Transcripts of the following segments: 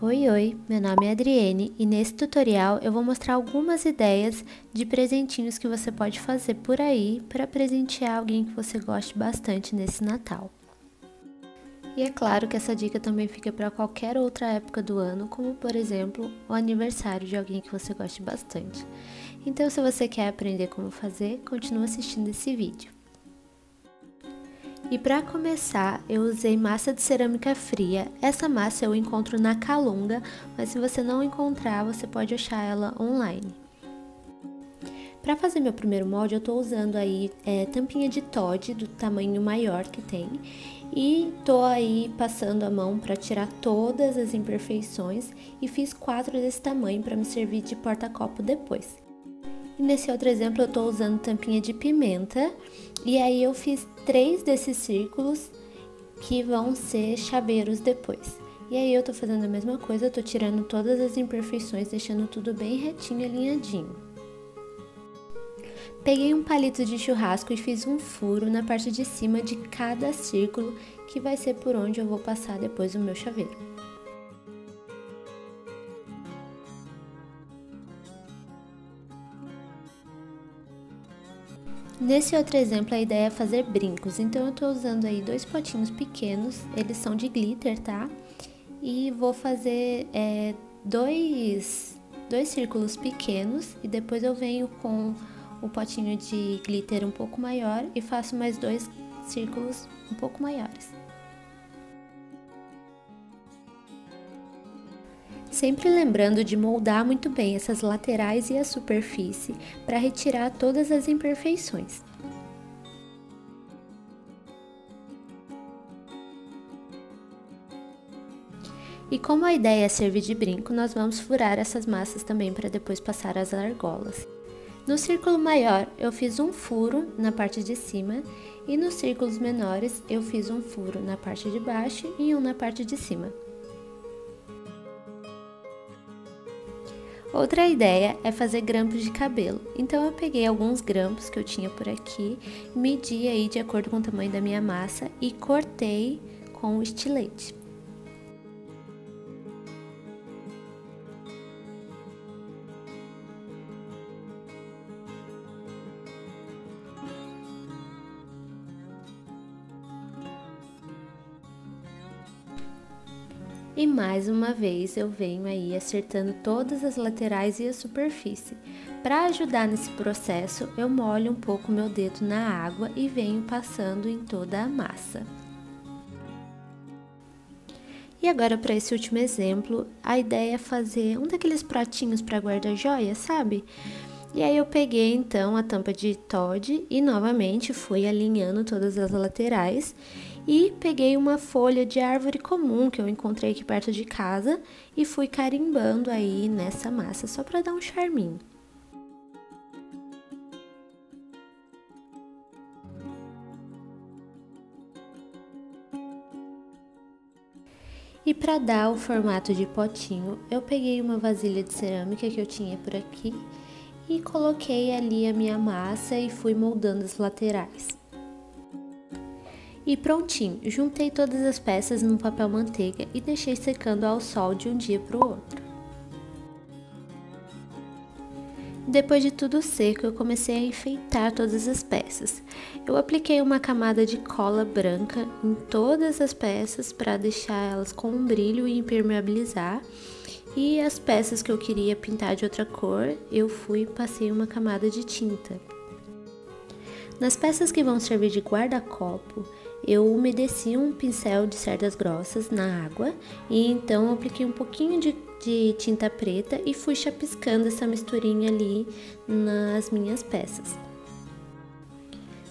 Oi, meu nome é Adriene e nesse tutorial eu vou mostrar algumas ideias de presentinhos que você pode fazer por aí para presentear alguém que você goste bastante nesse Natal. E é claro que essa dica também fica para qualquer outra época do ano, como por exemplo o aniversário de alguém que você goste bastante. Então, se você quer aprender como fazer, continue assistindo esse vídeo. E para começar, eu usei massa de cerâmica fria. Essa massa eu encontro na Calunga, mas se você não encontrar, você pode achar ela online. Para fazer meu primeiro molde, eu estou usando aí tampinha de Toddy do tamanho maior que tem e estou aí passando a mão para tirar todas as imperfeições e fiz 4 desse tamanho para me servir de porta-copo depois. E nesse outro exemplo eu estou usando tampinha de pimenta e aí eu fiz 3 desses círculos que vão ser chaveiros depois. E aí eu estou fazendo a mesma coisa, estou tirando todas as imperfeições, deixando tudo bem retinho, alinhadinho. Peguei um palito de churrasco e fiz um furo na parte de cima de cada círculo, que vai ser por onde eu vou passar depois o meu chaveiro. Nesse outro exemplo, a ideia é fazer brincos, então eu tô usando aí 2 potinhos pequenos, eles são de glitter, tá? E vou fazer dois círculos pequenos e depois eu venho com o potinho de glitter um pouco maior e faço mais 2 círculos um pouco maiores. Sempre lembrando de moldar muito bem essas laterais e a superfície para retirar todas as imperfeições. E como a ideia é servir de brinco, nós vamos furar essas massas também para depois passar as argolas. No círculo maior eu fiz um furo na parte de cima e nos círculos menores eu fiz um furo na parte de baixo e um na parte de cima. Outra ideia é fazer grampos de cabelo, então eu peguei alguns grampos que eu tinha por aqui, medi aí de acordo com o tamanho da minha massa e cortei com o estilete. E mais uma vez eu venho aí acertando todas as laterais e a superfície. Para ajudar nesse processo, eu molho um pouco meu dedo na água e venho passando em toda a massa. E agora para esse último exemplo, a ideia é fazer um daqueles pratinhos para guarda-joia, sabe? E aí eu peguei então a tampa de Toddy e novamente fui alinhando todas as laterais e peguei uma folha de árvore comum que eu encontrei aqui perto de casa e fui carimbando aí nessa massa só para dar um charminho. E para dar o formato de potinho, eu peguei uma vasilha de cerâmica que eu tinha por aqui e coloquei ali a minha massa e fui moldando as laterais. E prontinho, juntei todas as peças num papel manteiga e deixei secando ao sol de um dia para o outro. Depois de tudo seco, eu comecei a enfeitar todas as peças. Eu apliquei uma camada de cola branca em todas as peças para deixar elas com um brilho e impermeabilizar. E as peças que eu queria pintar de outra cor, eu passei uma camada de tinta. Nas peças que vão servir de guarda-copo, eu umedeci um pincel de cerdas grossas na água e então apliquei um pouquinho de tinta preta e fui chapiscando essa misturinha ali nas minhas peças.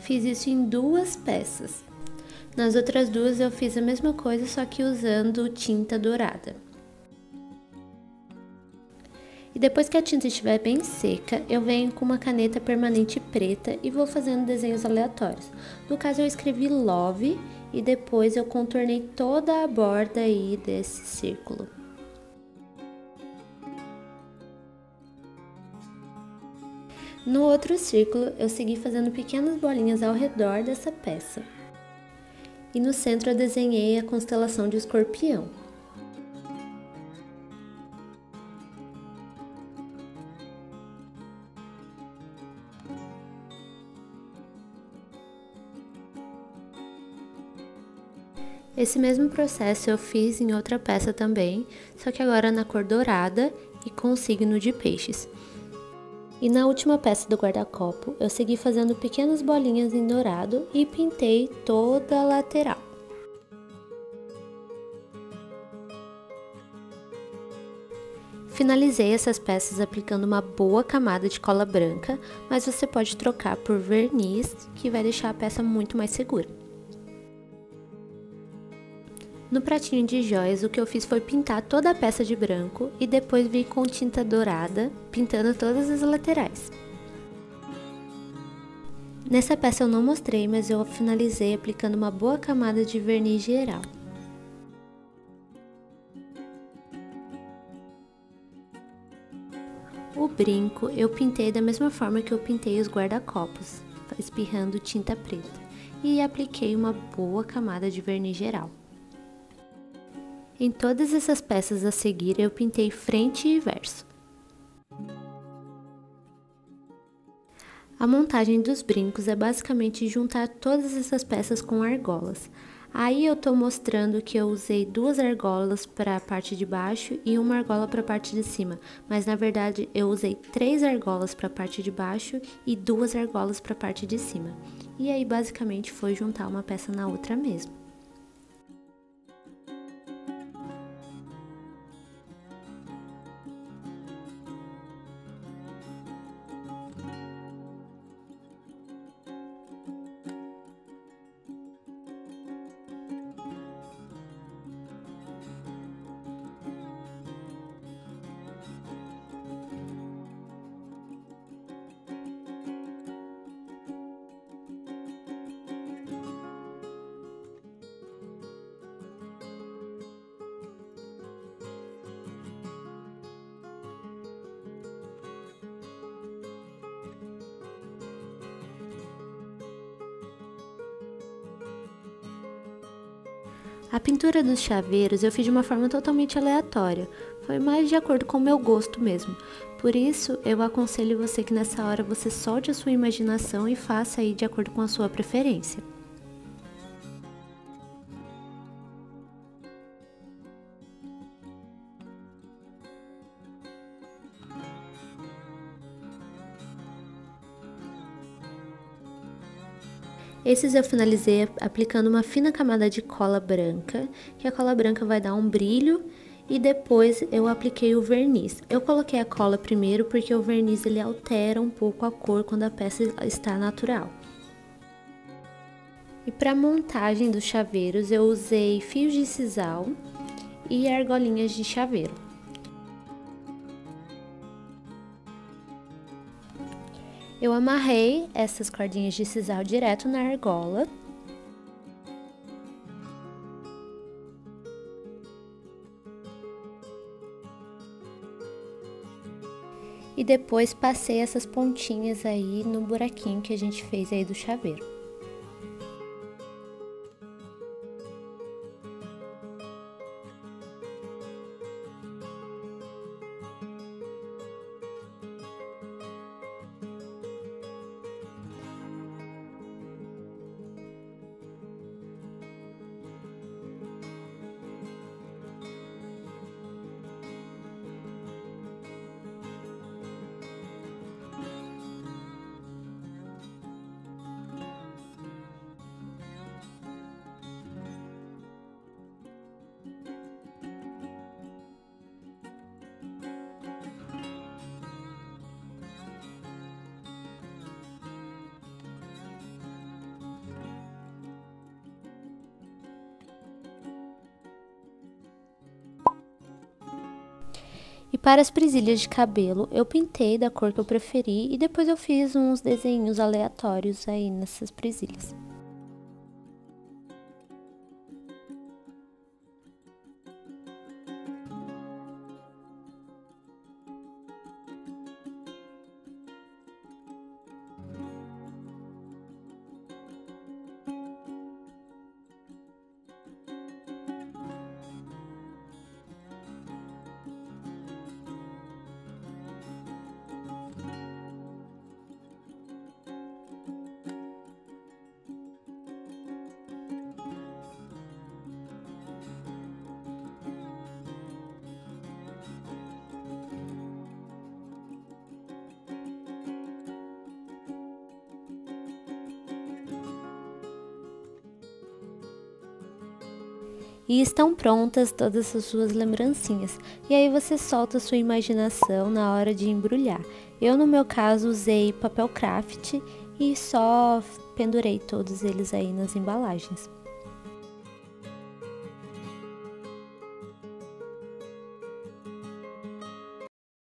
Fiz isso em 2 peças. Nas outras 2 eu fiz a mesma coisa, só que usando tinta dourada. E depois que a tinta estiver bem seca, eu venho com uma caneta permanente preta e vou fazendo desenhos aleatórios. No caso eu escrevi Love e depois eu contornei toda a borda aí desse círculo. No outro círculo eu segui fazendo pequenas bolinhas ao redor dessa peça. E no centro eu desenhei a constelação de Escorpião. Esse mesmo processo eu fiz em outra peça também, só que agora na cor dourada e com signo de peixes. E na última peça do guarda-copo, eu segui fazendo pequenas bolinhas em dourado e pintei toda a lateral. Finalizei essas peças aplicando uma boa camada de cola branca, mas você pode trocar por verniz, que vai deixar a peça muito mais segura. No pratinho de joias, o que eu fiz foi pintar toda a peça de branco e depois vir com tinta dourada, pintando todas as laterais. Nessa peça eu não mostrei, mas eu finalizei aplicando uma boa camada de verniz geral. O brinco eu pintei da mesma forma que eu pintei os guarda-copos, espirrando tinta preta, e apliquei uma boa camada de verniz geral. Em todas essas peças a seguir eu pintei frente e verso. A montagem dos brincos é basicamente juntar todas essas peças com argolas. Aí eu tô mostrando que eu usei 2 argolas para a parte de baixo e uma argola para a parte de cima, mas na verdade eu usei 3 argolas para a parte de baixo e 2 argolas para a parte de cima. E aí basicamente foi juntar uma peça na outra mesmo. A pintura dos chaveiros eu fiz de uma forma totalmente aleatória, foi mais de acordo com o meu gosto mesmo. Por isso, eu aconselho você que nessa hora você solte a sua imaginação e faça aí de acordo com a sua preferência. Esses eu finalizei aplicando uma fina camada de cola branca, que a cola branca vai dar um brilho, e depois eu apliquei o verniz. Eu coloquei a cola primeiro porque o verniz ele altera um pouco a cor quando a peça está natural. E para a montagem dos chaveiros eu usei fios de sisal e argolinhas de chaveiro. Eu amarrei essas cordinhas de sisal direto na argola. E depois passei essas pontinhas aí no buraquinho que a gente fez aí do chaveiro. E para as presilhas de cabelo, eu pintei da cor que eu preferi e depois eu fiz uns desenhos aleatórios aí nessas presilhas. e estão prontas todas as suas lembrancinhas. E aí você solta a sua imaginação na hora de embrulhar. Eu, no meu caso, usei papel craft e só pendurei todos eles aí nas embalagens.